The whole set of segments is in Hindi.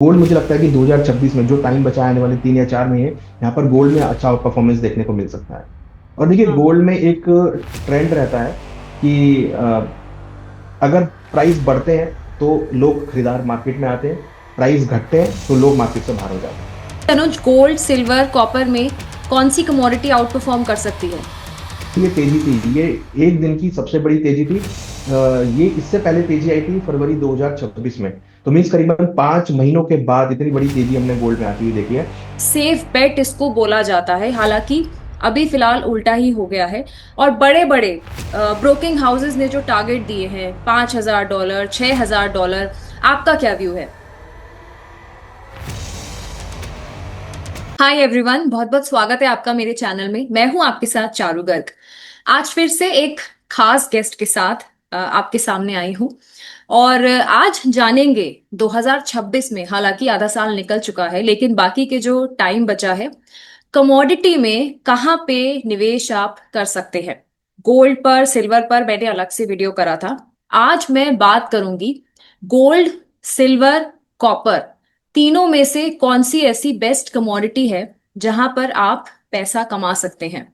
गोल्ड मुझे लगता है कि 2026 में जो टाइम बचा है आने वाले 3 या 4 महीने, यहाँ पर गोल्ड में अच्छा परफॉर्मेंस देखने को मिल सकता है। और देखिए, हाँ। गोल्ड में एक ट्रेंड रहता है कि अगर प्राइस बढ़ते हैं तो लोग खरीदार मार्केट में आते हैं, प्राइस घटते हैं तो लोग मार्केट से बाहर हो जाते हैं। अनुज, गोल्ड सिल्वर कॉपर में कौन सी कमोडिटी आउट परफॉर्म कर सकती है? ये तेजी थी, ये एक दिन की सबसे बड़ी तेजी थी। ये इससे पहले तेजी आई थी फरवरी 2026 में। तो मीन्स करीबन 5 महीनों के बाद इतनी बड़ी तेजी हमने गोल्ड में आती हुई देखी है। सेफ बेट इसको बोला जाता है, हालांकि अभी फिलहाल उल्टा ही हो गया है। और बड़े बड़े ब्रोकिंग हाउसेस ने जो टारगेट दिए हैं, $5,000, $6,000, आपका क्या व्यू है? हाय एवरीवन, बहुत बहुत स्वागत है आपका मेरे चैनल में। मैं हूं आपके साथ चारू गर्ग। आज फिर से एक खास गेस्ट के साथ आपके सामने आई हूं। और आज जानेंगे 2026 में, हालांकि आधा साल निकल चुका है लेकिन बाकी के जो टाइम बचा है, कमोडिटी में कहाँ पे निवेश आप कर सकते हैं। गोल्ड पर, सिल्वर पर मैंने अलग से वीडियो करा था। आज मैं बात करूंगी गोल्ड, सिल्वर, कॉपर, तीनों में से कौन सी ऐसी बेस्ट कमोडिटी है जहां पर आप पैसा कमा सकते हैं।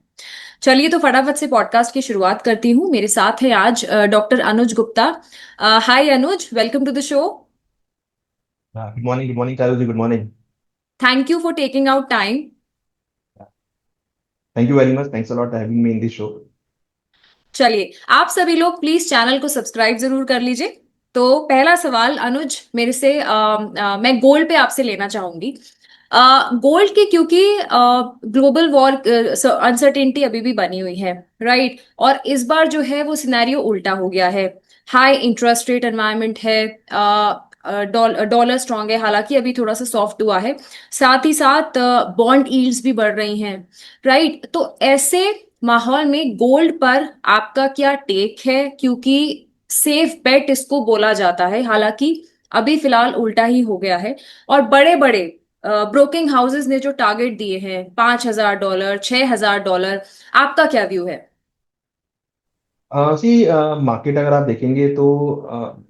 चलिए तो फटाफट से पॉडकास्ट की शुरुआत करती हूँ। मेरे साथ है आज doctor Anuj Gupta. Hi Anuj, welcome to the show. Good morning Charu ji, good morning. Thank you for taking out time. Thank you very much, thanks a lot having me in this show. चलिए, आप सभी लोग प्लीज चैनल को सब्सक्राइब जरूर कर लीजिए। तो पहला सवाल अनुज मेरे से मैं गोल्ड पे आपसे लेना चाहूंगी। गोल्ड के, क्योंकि ग्लोबल वॉर अनसर्टेनिटी अभी भी बनी हुई है, राइट? और इस बार जो है वो सिनेरियो उल्टा हो गया है। हाई इंटरेस्ट रेट एनवायरनमेंट है। डॉलर स्ट्रांग है, हालांकि अभी थोड़ा सा सॉफ्ट हुआ है। साथ ही साथ बॉन्ड यील्ड्स भी बढ़ रही हैं, राइट? तो ऐसे माहौल में गोल्ड पर आपका क्या टेक है? क्योंकि सेफ बेट इसको बोला जाता है, हालांकि अभी फिलहाल उल्टा ही हो गया है। और बड़े बड़े ब्रोकिंग हाउसेस ने जो टारगेट दिए हैं, $5,000, $6,000, आपका क्या व्यू है? सी मार्केट अगर आप देखेंगे तो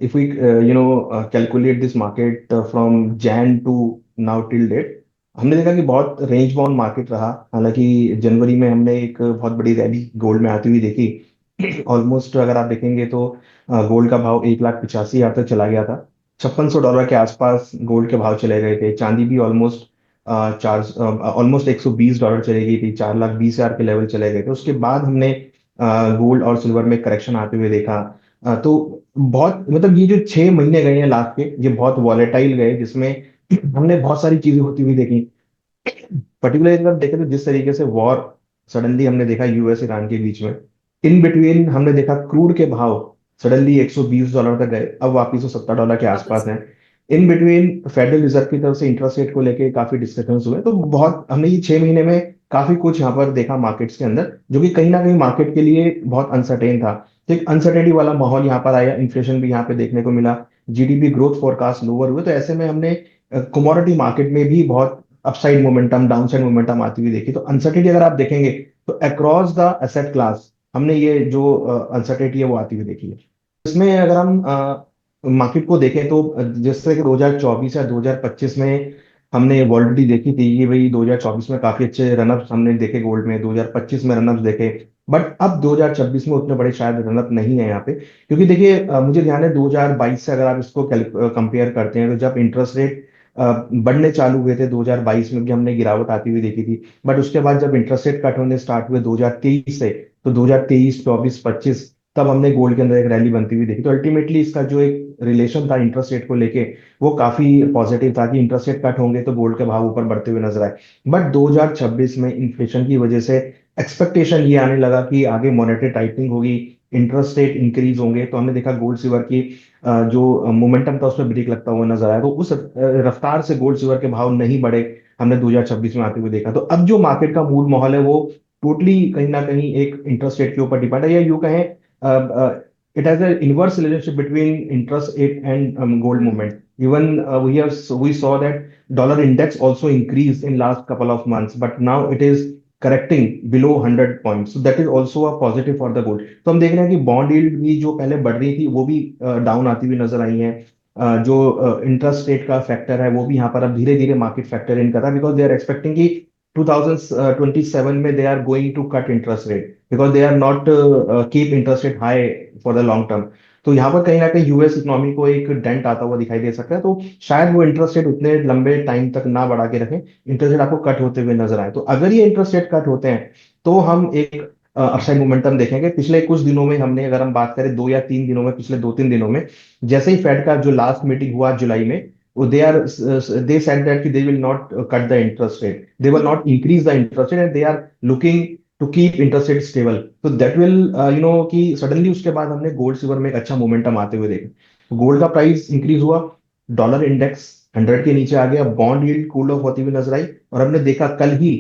if we calculate this market from Jan to now till date, हमने देखा कि बहुत रेंज बाउंड मार्केट रहा। हालांकि जनवरी में हमने एक बहुत बड़ी रैली गोल्ड में आती हुई देखी। ऑलमोस्ट अगर आप देखेंगे तो गोल्ड का भाव 1,85,000 तक चला गया था। $5600 के आसपास गोल्ड के भाव चले गए थे। चांदी भी ऑलमोस्ट चार ऑलमोस्ट $120 चली गई थी, 4,20,000 के लेवल चले गए थे। उसके बाद हमने गोल्ड और सिल्वर में करेक्शन आते हुए देखा। तो बहुत मतलब ये जो 6 महीने गए हैं लास्ट के, ये बहुत वॉलेटाइल गए, जिसमें हमने बहुत सारी चीजें होती हुई देखी। पर्टिकुलरली अगर देखें तो जिस तरीके से वॉर सडनली हमने देखा यूएस ईरान के बीच में, इन बिटवीन हमने देखा क्रूड के भाव सडनली $120 तक गए, अब वापिस वो $70 के आसपास वापस। हैं। इन बिटवीन फेडरल रिजर्व की तरफ से इंटरेस्ट रेट को लेके काफी डिस्कशंस हुए। तो बहुत हमने ये 6 महीने में काफी कुछ यहाँ पर देखा मार्केट्स के अंदर, जो कि कहीं ना कहीं मार्केट के लिए बहुत अनसर्टेन था। तो एक अनसर्टेनिटी वाला माहौल यहाँ पर आया, इन्फ्लेशन भी यहाँ पे देखने को मिला, जीडीपी ग्रोथ फोरकास्ट लोअर हुए। तो ऐसे में हमने कमोडिटी मार्केट में भी बहुत अपसाइड मोमेंटम, डाउनसाइड मोमेंटम आती हुई देखी। तो अनसर्टेनिटी अगर आप देखेंगे तो अक्रॉस द एसेट क्लास हमने ये जो अनसर्टेनिटी है वो आती हुई देखी है। इसमें अगर हम मार्केट को देखें तो जिस तरह के 2024 या 2025 में हमने वॉलिडिटी देखी थी, ये वही 2024 में काफी अच्छे रनअप्स हमने देखे गोल्ड में, 2025 में रनअप्स देखे। बट अब 2026 में उतने बड़े शायद रनअप नहीं है यहाँ पे। क्योंकि देखिए, मुझे ध्यान है 2022 से अगर आप इसको कंपेयर करते हैं तो जब इंटरेस्ट रेट बढ़ने चालू हुए थे 2022 में भी हमने गिरावट आती हुई देखी थी। बट उसके बाद जब इंटरेस्ट रेट कट होने स्टार्ट हुए 2023 से, तो 2023, 24, 25 तब हमने गोल्ड के अंदर एक रैली बनती हुई देखी। तो अल्टीमेटली इसका जो एक रिलेशन था इंटरेस्ट रेट को लेके, वो काफी पॉजिटिव था कि इंटरेस्ट रेट कट होंगे तो गोल्ड के भाव ऊपर बढ़ते हुए नजर आए। बट 2026 में इन्फ्लेशन की वजह से एक्सपेक्टेशन ये आने लगा कि आगे मॉनेटरी टाइटनिंग होगी, इंटरेस्ट रेट इंक्रीज होंगे। तो हमने देखा गोल्ड सिल्वर की जो मोमेंटम था उसमें ब्रेक लगता हुआ नजर आया। तो उस रफ्तार से गोल्ड सिल्वर के भाव नहीं बढ़े, हमने 2026 में आते हुए देखा। तो अब जो मार्केट का मूड माहौल है वो टोटली कहीं ना कहीं एक इंटरेस्ट रेट के ऊपर डिपेंड है, या यूं कहें it has an inverse relationship between interest rate and gold movement. Even we saw that dollar index also increased in last couple of months, but now it is correcting below 100 points. So that is also a positive for the gold. तो हम देख रहे हैं कि बॉन्ड यील्ड भी जो पहले बढ़ रही थी वो भी डाउन आती हुई नजर आई है। जो इंटरेस्ट रेट का फैक्टर है वो भी यहाँ पर अब धीरे धीरे मार्केट फैक्टर इन कर रहा है, बिकॉज दे आर एक्सपेक्टिंग कि 2027 में they are going to cut interest rate, because they are not keep interest rate high for the long term. तो यहाँ पर कहीं ना कहीं यूएस इकोनॉमी को एक डेंट आता हुआ दिखाई दे सकता है, तो शायद वो इंटरेस्ट रेट उतने लंबे टाइम तक ना बढ़ा के रखें, इंटरेस्ट रेट आपको कट होते हुए नजर आए। तो अगर ये इंटरेस्ट रेट कट होते हैं तो हम एक अपसाइड मोमेंटम देखेंगे। पिछले कुछ दिनों में हमने, अगर हम बात करें 2 या 3 दिनों में, पिछले 2-3 दिनों में, जैसे ही फेड का जो लास्ट मीटिंग हुआ जुलाई में, दे सेड दैट कि they will not cut the interest rate, they will not increase the interest rate, and they are looking to keep interest rate stable. So that will कि सडनली उसके बाद हमने गोल्ड सिल्वर में एक अच्छा मोमेंटम आते हुए देखा। गोल्ड का प्राइस इंक्रीज हुआ, डॉलर इंडेक्स 100 के नीचे आ गया, बॉन्ड यील्ड कूल ऑफ होती हुई नजर आई, और हमने देखा कल ही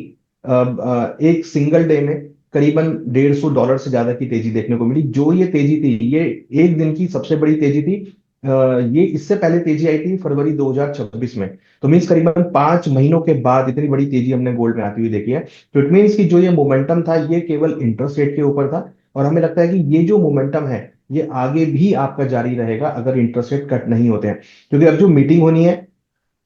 एक सिंगल डे में करीबन $150 से ज्यादा की तेजी देखने को मिली। जो ये तेजी थी, ये एक दिन की सबसे बड़ी तेजी थी। ये इससे पहले तेजी आई थी फरवरी 2026 में। तो मीन्स करीबन 5 महीनों के बाद इतनी बड़ी तेजी हमने गोल्ड में आती हुई देखी है। तो इट मीन्स कि जो ये मोमेंटम था ये केवल इंटरेस्ट रेट के ऊपर था, और हमें लगता है कि ये जो मोमेंटम है ये आगे भी आपका जारी रहेगा अगर इंटरेस्ट रेट कट नहीं होते हैं। क्योंकि अब जो मीटिंग होनी है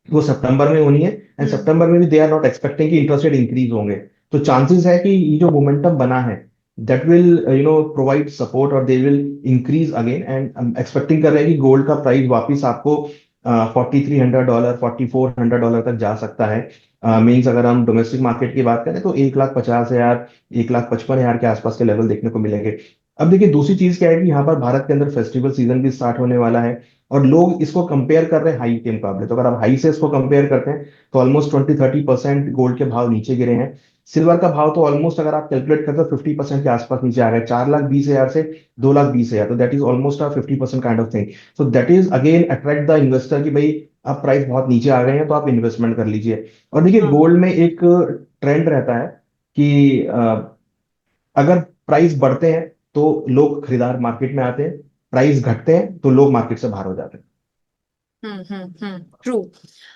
वो सितंबर में होनी है, एंड हम्म सितंबर में भी दे आर नॉट एक्सपेक्टिंग कि इंटरेस्ट रेट इंक्रीज होंगे। तो चांसेस है कि ये जो मोमेंटम बना है दैट विल प्रोवाइड सपोर्ट, और they will increase again, and expecting कर रहे हैं कि गोल्ड का प्राइस वापस आपको $4,300, $4,400 तक जा सकता है। मीन्स अगर हम डोमेस्टिक मार्केट की बात करें तो 1,50,000, 1,55,000 के आसपास के लेवल देखने को मिलेंगे। अब देखिए दूसरी चीज क्या है कि यहाँ पर भारत के अंदर फेस्टिवल सीजन भी स्टार्ट होने वाला है, और लोग इसको कंपेयर कर रहे हैं हाई के मुकाबले। तो अगर आप हाई से इसको कंपेयर करते हैं तो ऑलमोस्ट 20-30% गोल्ड के भाव नीचे गिरे हैं। सिल्वर का भाव तो ऑलमोस्ट अगर आप कैलकुलेट करते हो 50% के आसपास नीचे आ गए, 4,20,000 से 2,20,000। तो that is almost 50% kind of thing. So that is again attract the investor कि भाई अब प्राइस बहुत नीचे आ गए हैं तो आप इन्वेस्टमेंट कर लीजिए। और देखिए हाँ गोल्ड में एक ट्रेंड रहता है कि अगर प्राइस बढ़ते हैं तो लोग खरीदार मार्केट में आते हैं, प्राइस घटते हैं तो लोग मार्केट से बाहर हो जाते हैं। ट्रू।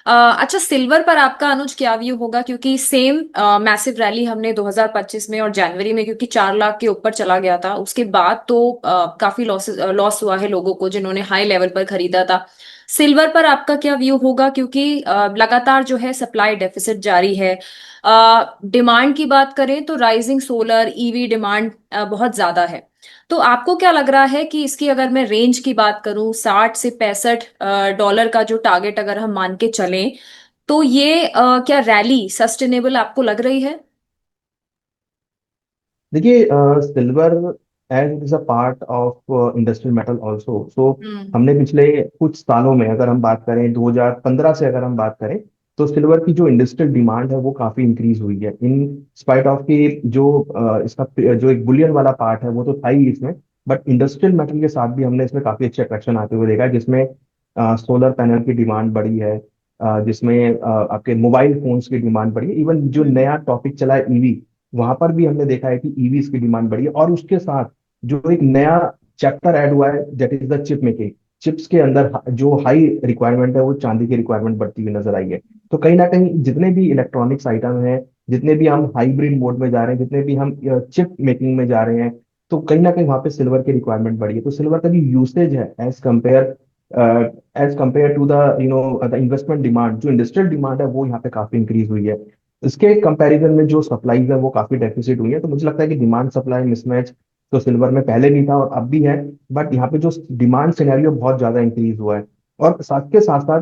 अच्छा, सिल्वर पर आपका अनुज क्या व्यू होगा, क्योंकि सेम मैसिव रैली हमने 2025 में और जनवरी में, क्योंकि 4 लाख के ऊपर चला गया था, उसके बाद तो काफी लॉस हुआ है लोगों को जिन्होंने हाई लेवल पर खरीदा था। सिल्वर पर आपका क्या व्यू होगा, क्योंकि लगातार जो है सप्लाई डेफिसिट जारी है। डिमांड की बात करें तो राइजिंग सोलर ईवी डिमांड बहुत ज्यादा है। तो आपको क्या लग रहा है कि इसकी अगर मैं रेंज की बात करूं, 60 से 65 डॉलर का जो टारगेट अगर हम मान के चलें, तो ये क्या रैली सस्टेनेबल आपको लग रही है? देखिए silver as it is a part of industrial metal also, so hmm हमने पिछले कुछ सालों में, अगर हम बात करें 2015 से अगर हम बात करें, तो सिल्वर की जो इंडस्ट्रियल डिमांड है वो काफी इंक्रीज हुई है, इन स्पाइट ऑफ कि जो इसका जो एक बुलियन वाला पार्ट है वो तो था ही इसमें, बट इंडस्ट्रियल मेटल के साथ भी हमने इसमें काफी अच्छे अट्रैक्शन आते हुए देखा है, जिसमें सोलर पैनल की डिमांड बढ़ी है, जिसमें आपके मोबाइल फोन्स की डिमांड बढ़ी है, इवन जो हम्म नया टॉपिक चला है ईवी, वहां पर भी हमने देखा है कि ईवीज की डिमांड बढ़ी है। और उसके साथ जो एक नया चैप्टर ऐड हुआ है that is the chip making, chips के अंदर जो हाई रिक्वायरमेंट है वो चांदी की रिक्वायरमेंट बढ़ती हुई नजर आई है। तो कहीं ना कहीं जितने भी इलेक्ट्रॉनिक्स आइटम हैं, जितने भी हम हाइब्रिड मोड में जा रहे हैं, जितने भी हम चिप मेकिंग में जा रहे हैं, तो कहीं ना कहीं वहां पे सिल्वर की रिक्वायरमेंट बढ़ी है। तो सिल्वर का जो यूसेज है as compare to the the investment demand, जो इंडस्ट्रियल डिमांड है वो यहाँ पे काफी इंक्रीज हुई है। इसके कंपैरिजन में जो सप्लाईज है वो काफी डेफिसिट हुई है। तो मुझे लगता है कि डिमांड सप्लाई मिसमैच तो सिल्वर में पहले भी था और अब भी है, बट यहाँ पे जो डिमांड सिनेरियो बहुत ज्यादा इंक्रीज हुआ है। और साथ के साथ साथ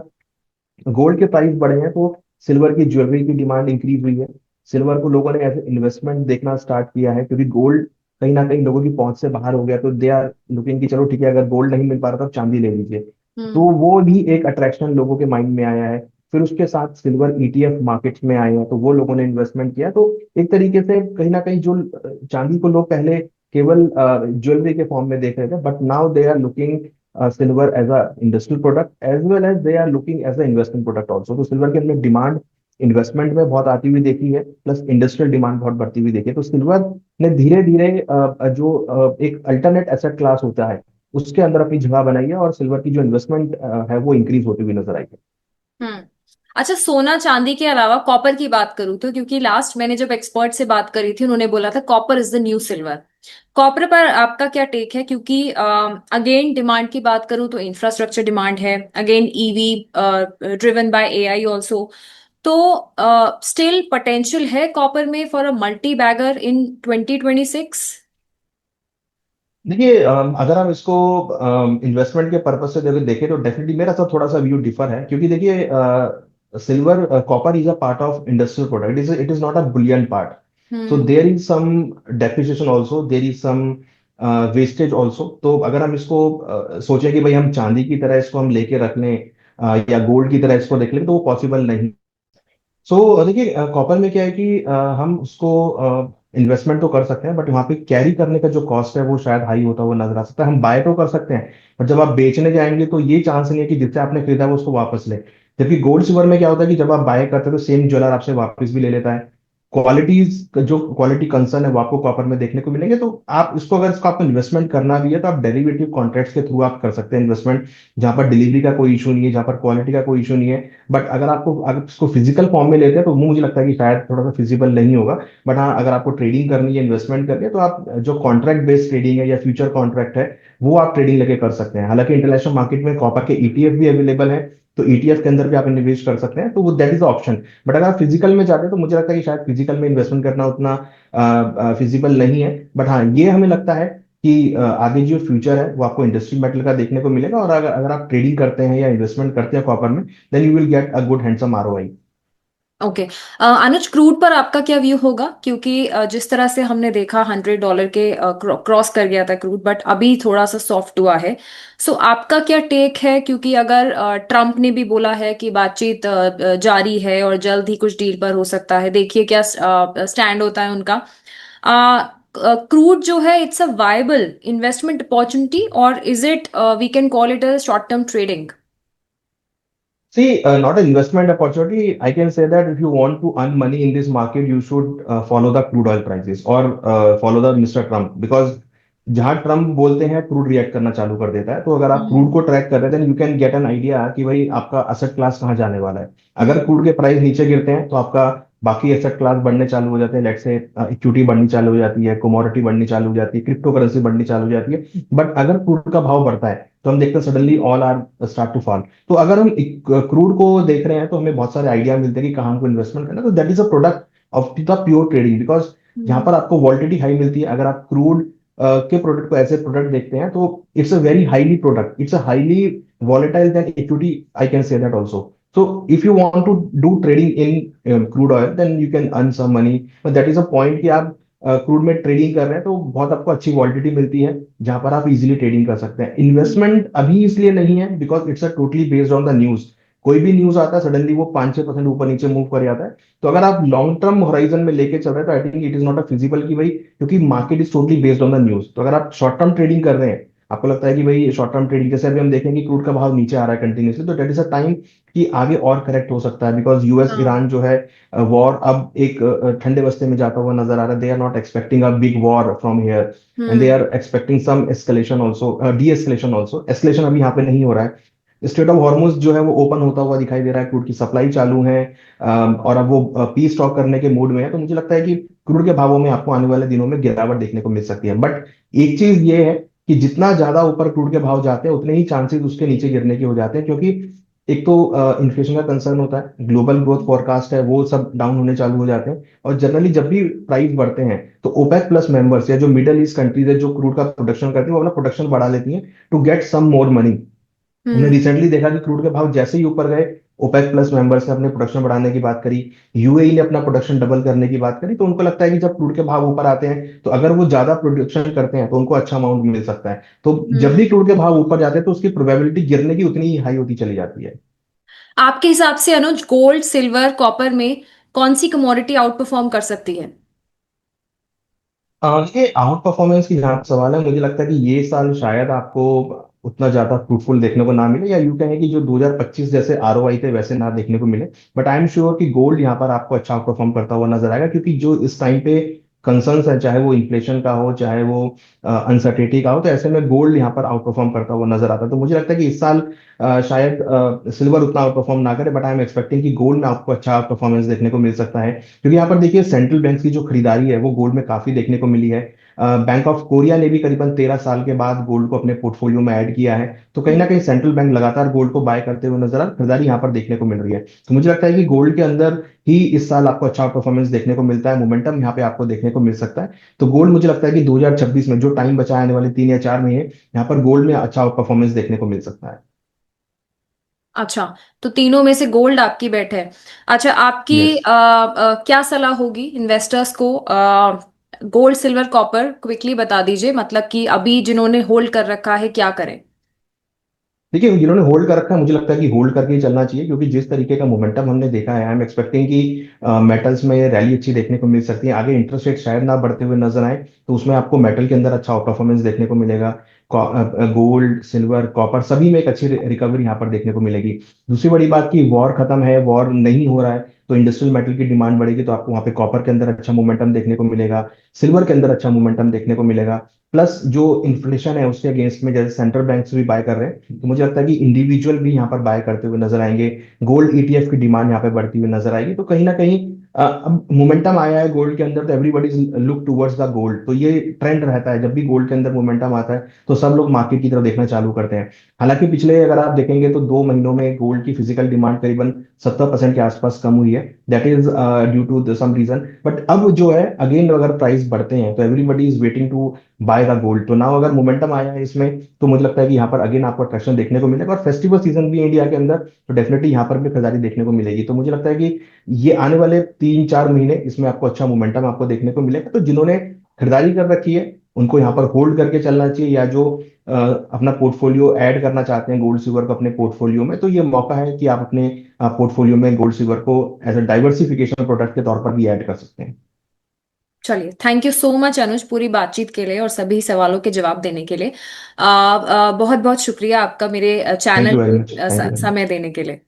गोल्ड के प्राइस बढ़े हैं तो सिल्वर की ज्वेलरी की डिमांड इंक्रीज हुई है। सिल्वर को लोगों ने एज इन्वेस्टमेंट देखना स्टार्ट किया है, क्योंकि गोल्ड कहीं ना कहीं लोगों की पहुंच से बाहर हो गया, तो दे आर लुकिंग कि चलो ठीक है, अगर गोल्ड नहीं मिल पा रहा तो चांदी ले लीजिए। तो हम्म वो भी एक अट्रैक्शन लोगों के माइंड में आया है। फिर उसके साथ सिल्वर ईटीएफ मार्केट्स में आए हैं तो वो लोगों ने इन्वेस्टमेंट किया। तो एक तरीके से कहीं ना कहीं जो चांदी को लोग पहले केवल ज्वेलरी के फॉर्म में देख रहे थे, but now they are looking silver as a industrial product as well as they are looking as a investment product also. तो सिल्वर के अंदर डिमांड इन्वेस्टमेंट में बहुत आती हुई देखी है, प्लस इंडस्ट्रियल डिमांड बहुत बढ़ती हुई देखी है। तो सिल्वर ने धीरे धीरे जो एक अल्टरनेट एसेट क्लास होता है उसके अंदर अपनी जगह बनाई है, और सिल्वर की जो इन्वेस्टमेंट है वो इंक्रीज होती हुई नजर आई है। हम्म अच्छा, सोना चांदी के अलावा कॉपर की बात करूँ तो, क्योंकि लास्ट मैंने जब एक्सपर्ट से बात करी थी उन्होंने बोला था copper is the new silver. Copper पर आपका क्या टेक है? क्योंकि अगेन डिमांड की बात करूँ तो इंफ्रास्ट्रक्चर डिमांड है, again EV driven by AI also. तो स्टिल पोटेंशियल है कॉपर में फॉर अ मल्टी बैगर इन 2026? देखिए, अगर हम इसको इन्वेस्टमेंट के पर्पज से अगर देखें तो डेफिनेटली मेरा तो थोड़ा सा व्यू डिफर है, क्योंकि देखिए silver copper is a part of industrial product, it is not a bullion part. So hmm. There is some depreciation also, there is some wastage also. तो अगर हम इसको सोचें कि भाई हम चांदी की तरह इसको हम लेके रख लें, या गोल्ड की तरह इसको देख लें, तो वो पॉसिबल नहीं। सो देखिए, कॉपर में क्या है कि हम उसको इन्वेस्टमेंट तो कर सकते हैं, बट वहां पे कैरी करने का जो कॉस्ट है वो शायद हाई होता हुआ नजर आ सकता है। हम बाय तो कर सकते हैं, पर जब आप बेचने जाएंगे तो ये चांस नहीं है कि जिससे आपने खरीदा वो उसको वापस ले। जबकि गोल्ड सिल्वर में क्या होता है कि जब आप बाय करते हैं तो सेम ज्वेलर आपसे वापस भी ले लेता है। क्वालिटीज, जो क्वालिटी कंसर्न है वो आपको कॉपर में देखने को मिलेंगे। तो आप इसको, अगर इसको आपको इन्वेस्टमेंट करना भी है तो आप डेरिवेटिव कॉन्ट्रैक्ट्स के थ्रू आप कर सकते हैं इन्वेस्टमेंट, जहां पर डिलीवरी का कोई इशू नहीं है, जहां पर क्वालिटी का कोई इशू नहीं है। बट अगर इसको फिजिकल फॉर्म में लेते हैं तो वो मुझे लगता है कि शायद थोड़ा सा फिजिबल नहीं होगा। बट हाँ, अगर आपको ट्रेडिंग करनी है, इन्वेस्टमेंट करनी है, तो आप जो कॉन्ट्रैक्ट बेस्ड ट्रेडिंग है या फ्यूचर कॉन्ट्रैक्ट है वो आप ट्रेडिंग लेके कर सकते हैं। हालांकि इंटरनेशनल मार्केट में कॉपर के ईटीएफ भी अवेलेबल है, तो ईटीएफ के अंदर भी आप इन्वेस्ट कर सकते हैं, तो वो दैट इज ऑप्शन। बट अगर आप फिजिकल में जाते हैं तो मुझे लगता है कि शायद फिजिकल में इन्वेस्टमेंट करना उतना फिजिबल नहीं है। बट हाँ, ये हमें लगता है कि आगे जो फ्यूचर है वो आपको इंडस्ट्री मेटल का देखने को मिलेगा। और अगर अगर आप ट्रेडिंग करते हैं या इन्वेस्टमेंट करते हैं कॉपर में, then you will get a good handsome ROI. Okay. Anuj, crude पर आपका क्या व्यू होगा? क्योंकि जिस तरह से हमने देखा $100 के क्रॉस कर गया था क्रूड, बट अभी थोड़ा सा सॉफ्ट हुआ है। सो आपका क्या टेक है? क्योंकि अगर ट्रम्प ने भी बोला है कि बातचीत जारी है और जल्द ही कुछ डील पर हो सकता है, देखिए क्या स्टैंड होता है उनका। क्रूड जो है, it's a viable investment opportunity, और is it we can call it a short term trading? See, not an investment opportunity. I can say that if you want to earn money in this market, you should follow the crude oil prices or follow the Mr. Trump, because जहां ट्रम्प बोलते हैं क्रूड रिएक्ट करना चालू कर देता है। तो अगर आप क्रूड हम्म। को ट्रैक कर रहे हैं, you can get an idea कि भाई आपका असेट क्लास कहाँ जाने वाला है। हम्म। अगर क्रूड के प्राइस नीचे गिरते हैं तो आपका बाकी एसेट क्लास बढ़ने चालू हो जाते हैं। लेट्स से इक्विटी बढ़नी चालू हो जाती है, कमोडिटी बढ़नी चालू हो जाती है, क्रिप्टो करेंसी बढ़नी चालू हो जाती है। बट अगर क्रूड का भाव बढ़ता है तो हम देखते हैं suddenly all are start to fall. तो अगर हम क्रूड को देख रहे हैं तो हमें बहुत सारे आइडिया मिलते हैं कि कहाँ हमको इन्वेस्टमेंट करना है। तो that is a product of the pure trading, because जहां हम्म। पर आपको वॉलिटिलिटी हाई मिलती है। अगर आप क्रूड के प्रोडक्ट को ऐसे प्रोडक्ट देखते हैं तो it's a very highly product, it's a highly volatile then equity, I can say that also. So if you want to do trading in crude oil, then you can earn some money. But that is a point कि आप क्रूड में ट्रेडिंग कर रहे हैं तो बहुत आपको अच्छी वॉलिडिटी मिलती है, जहां पर आप इजीली ट्रेडिंग कर सकते हैं। इन्वेस्टमेंट अभी इसलिए नहीं है because it's a totally based on the news. कोई भी न्यूज आता है सडनली वो 5-6% ऊपर नीचे मूव कर जाता है। तो अगर आप लॉन्ग टर्म होराइजन में लेके चल रहे हैं तो I think it is not a feasible कि भाई, क्योंकि market is totally based on the news. तो अगर आप शॉर्ट टर्म ट्रेडिंग कर रहे हैं, आपको लगता है कि भाई शॉर्ट टर्म ट्रेडिंग, जैसे अभी हम देखेंगे क्रूड का भाव नीचे आ रहा है कंटिन्यूसली, तो डेट इज अ टाइम कि आगे और करेक्ट हो सकता है। बिकॉज यूएस हाँ। ईरान जो है वॉर अब एक ठंडे बस्ते में जाता हुआ नजर आ रहा है। They are not expecting a big war from here, and they hmm. Are expecting some escalation also, de-escalation also. Escalation अभी यहाँ पे नहीं हो रहा है। स्ट्रेट ऑफ हॉर्मुज जो है वो ओपन होता हुआ दिखाई दे रहा है, क्रूड की सप्लाई चालू है, और अब वो पीस स्टॉक करने के मूड में है। तो मुझे लगता है कि क्रूड के भावों में आपको आने वाले दिनों में गिरावट देखने को मिल सकती है। बट एक चीज ये है कि जितना ज्यादा ऊपर क्रूड के भाव जाते हैं उतने ही चांसेस उसके नीचे गिरने के हो जाते हैं, क्योंकि एक तो इन्फ्लेशन का कंसर्न होता है, ग्लोबल ग्रोथ फोरकास्ट है वो सब डाउन होने चालू हो जाते हैं। और जनरली जब भी प्राइस बढ़ते हैं तो ओपेक प्लस मेंबर्स या जो मिडल ईस्ट कंट्रीज है जो क्रूड का प्रोडक्शन करती है वो अपना प्रोडक्शन बढ़ा लेती हैं to get some more money. हमने हम्म। रिसेंटली देखा कि क्रूड के भाव जैसे ही ऊपर गए, ओपेक प्लस मेंबर्स ने अपने प्रोडक्शन बढ़ाने की बात करी, यूएई ने अपना प्रोडक्शन डबल करने की बात करी। तो उनको लगता है कि जब क्रूड के भाव ऊपर आते हैं तो अगर वो ज्यादा प्रोडक्शन करते हैं तो उनको अच्छा अमाउंट मिल सकता है। तो जब हम्म। भी क्रूड के भाव ऊपर जाते हैं तो उसकी प्रोबेबिलिटी गिरने की उतनी ही हाई होती चली जाती है। आपके हिसाब से अनुज, गोल्ड सिल्वर कॉपर में कौन सी कमोडिटी आउट परफॉर्म कर सकती है? ये आउट परफॉर्मेंस की जहाँ तक सवाल है, मुझे लगता है कि ये साल शायद आपको उतना ज्यादा फ्रूटफुल देखने को ना मिले, या यूं कहें कि जो 2025 जैसे आरओआई थे वैसे ना देखने को मिले। बट आई एम श्योर कि गोल्ड यहाँ पर आपको अच्छा परफॉर्म करता हुआ नजर आएगा, क्योंकि जो इस टाइम पे कंसर्न्स है, चाहे वो इन्फ्लेशन का हो, चाहे वो अनसर्टेनिटी का हो, तो ऐसे में गोल्ड यहाँ पर आउट परफॉर्म करता हुआ नजर आता है। तो मुझे लगता है कि इस साल शायद सिल्वर उतना आउट परफॉर्म ना करे, बट आई एम एक्सपेक्टिंग कि गोल्ड में आपको अच्छा परफॉर्मेंस देखने को मिल सकता है, क्योंकि यहाँ पर देखिए सेंट्रल बैंक की जो खरीदारी है वो गोल्ड में काफी देखने को मिली है। बैंक ऑफ कोरिया ने भी करीबन 13 साल के बाद गोल्ड को अपने पोर्टफोलियो में ऐड किया है। तो कहीं ना कहीं सेंट्रल बैंक लगातार गोल्ड को बाय करते हुए नजर आ, खरीदारी यहाँ पर देखने को मिल रही है। तो मुझे लगता है कि गोल्ड के अंदर ही इस साल आपको अच्छा परफॉर्मेंस देखने को मिलता है, मोमेंटम यहाँ पे आपको देखने को मिल सकता है। तो गोल्ड मुझे लगता है कि 2026 में जो टाइम बचा है, आने वाले 3 या 4 महीने, यहाँ पर गोल्ड में अच्छा परफॉर्मेंस देखने को मिल सकता है। अच्छा, तो तीनों में से गोल्ड आपकी बेट है। अच्छा, आपकी यस। क्या सलाह होगी इन्वेस्टर्स को? गोल्ड, सिल्वर, कॉपर क्विकली बता दीजिए, मतलब कि अभी जिन्होंने होल्ड कर रखा है क्या करें? देखिए, जिन्होंने होल्ड कर रखा है मुझे लगता है कि होल्ड करके ही चलना चाहिए, क्योंकि जिस तरीके का मोमेंटम हमने देखा है, आई एम एक्सपेक्टिंग कि मेटल्स में रैली अच्छी देखने को मिल सकती है। आगे इंटरेस्ट रेट शायद ना बढ़ते हुए नजर आए, तो उसमें आपको मेटल के अंदर अच्छा परफॉर्मेंस देखने को मिलेगा। गोल्ड, सिल्वर, कॉपर सभी में एक अच्छी रिकवरी यहाँ पर देखने को मिलेगी। दूसरी बड़ी बात की वॉर खत्म है, वॉर नहीं हो रहा है, तो इंडस्ट्रियल मेटल की डिमांड बढ़ेगी, तो आपको वहाँ पे कॉपर के अंदर अच्छा मोमेंटम देखने को मिलेगा, सिल्वर के अंदर अच्छा मोमेंटम देखने को मिलेगा। प्लस जो इन्फ्लेशन है उसके अगेंस्ट में जैसे सेंट्रल बैंक्स भी बाय कर रहे हैं, तो मुझे लगता है कि इंडिविजुअल भी यहाँ पर बाय करते हुए नजर आएंगे। गोल्ड ईटीएफ की डिमांड यहाँ पे बढ़ती हुई नजर आएगी। तो कहीं ना कहीं अब मोमेंटम आया है गोल्ड के अंदर, तो everybody look towards the gold. तो ये ट्रेंड रहता है, जब भी गोल्ड के अंदर मोमेंटम आता है तो सब लोग मार्केट की तरफ देखना चालू करते हैं। हालांकि पिछले अगर आप देखेंगे तो 2 महीनों में गोल्ड की फिजिकल डिमांड करीबन 70% के आसपास कम हुई है। That is due to some reason. But अब जो है अगेन अगर प्राइस बढ़ते हैं तो everybody is waiting to buy the gold. तो नाउ अगर मोमेंटम आया है इसमें, तो मुझे लगता है कि यहाँ पर अगेन आपको अट्रैक्शन देखने को मिलेगा, और फेस्टिवल सीजन भी है इंडिया के अंदर, तो डेफिनेटली यहाँ पर भी खरीदारी देखने को मिलेगी। तो मुझे लगता है कि ये आने वाले 3 4 महीने इसमें आपको अच्छा मोमेंटम आपको देखने को मिलेगा। तो जिन्होंने खरीदारी कर रखी है उनको यहाँ पर होल्ड करके चलना चाहिए, या जो अपना पोर्टफोलियो ऐड करना चाहते हैं गोल्ड सिल्वर को अपने पोर्टफोलियो में, तो ये मौका है कि आप अपने पोर्टफोलियो में गोल्ड सिल्वर को एज अ डाइवर्सिफिकेशन प्रोडक्ट के तौर पर भी ऐड कर सकते हैं। चलिए, थैंक यू सो मच अनुज, पूरी बातचीत के लिए और सभी सवालों के जवाब देने के लिए। बहुत बहुत शुक्रिया आपका मेरे थैंक चैनल यू वेरी पे much, thank you very much, समय देने के लिए।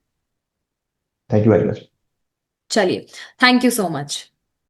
Thank you very much. चलिए, थैंक यू सो मच।